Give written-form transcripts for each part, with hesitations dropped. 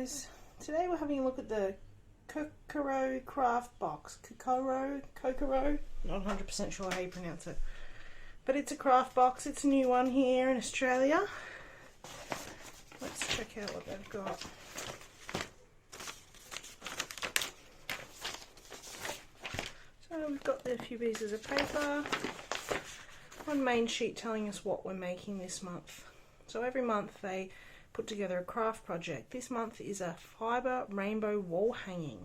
guys, today we're having a look at the Kokoro craft box. Kokoro, not 100% sure how you pronounce it, but it's a craft box. It's a new one here in Australia. Let's check out what they've got. So we've got a few pieces of paper, one main sheet telling us what we're making this month. So every month they put together a craft project. This month is a fibre rainbow wall hanging.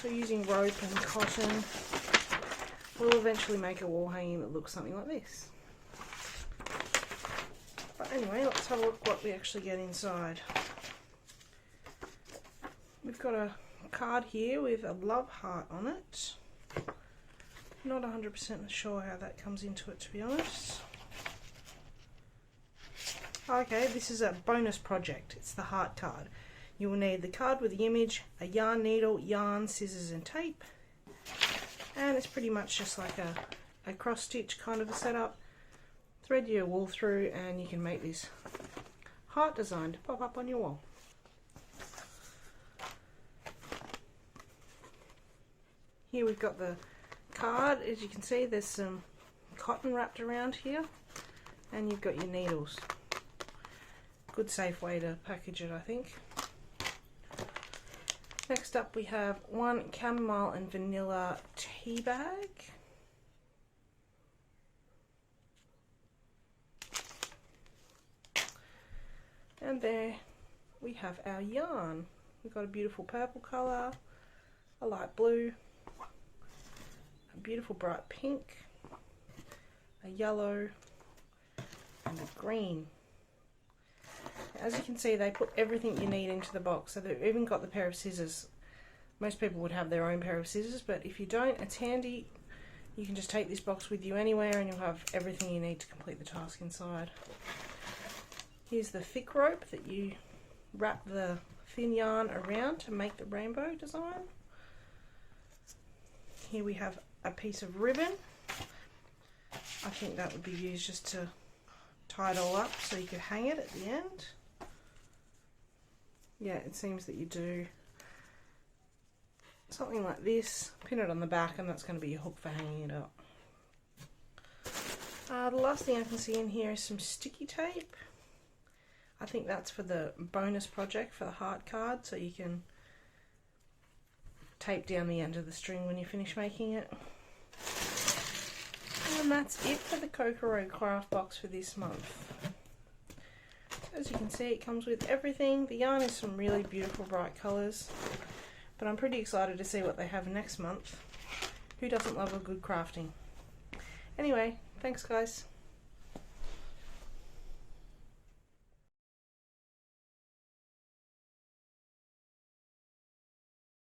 So using rope and cotton, we'll eventually make a wall hanging that looks something like this. But anyway, let's have a look what we actually get inside. We've got a card here with a love heart on it. Not 100% sure how that comes into it, to be honest. Okay, this is a bonus project. It's the heart card. You will need the card with the image, a yarn needle, yarn, scissors and tape. And it's pretty much just like a cross stitch kind of a setup. Thread your wool through and you can make this heart design to pop up on your wall. Here we've got the card. As you can see, there's some cotton wrapped around here and you've got your needles. Good safe way to package it, I think. Next up we have one chamomile and vanilla tea bag. And there we have our yarn. We've got a beautiful purple colour, a light blue, a beautiful bright pink, a yellow and a green. As you can see, they put everything you need into the box, so they've even got the pair of scissors. Most people would have their own pair of scissors, but if you don't, it's handy. You can just take this box with you anywhere and you'll have everything you need to complete the task inside. Here's the thick rope that you wrap the thin yarn around to make the rainbow design. Here we have a piece of ribbon. I think that would be used just to tie it all up so you could hang it at the end. Yeah, it seems that you do something like this, pin it on the back, and that's going to be your hook for hanging it up. The last thing I can see in here is some sticky tape. I think that's for the bonus project for the heart card, so you can tape down the end of the string when you finish making it. And that's it for the Kokoro craft box for this month. As you can see, it comes with everything. The yarn is some really beautiful bright colours, but I'm pretty excited to see what they have next month. Who doesn't love a good crafting? Anyway, thanks guys.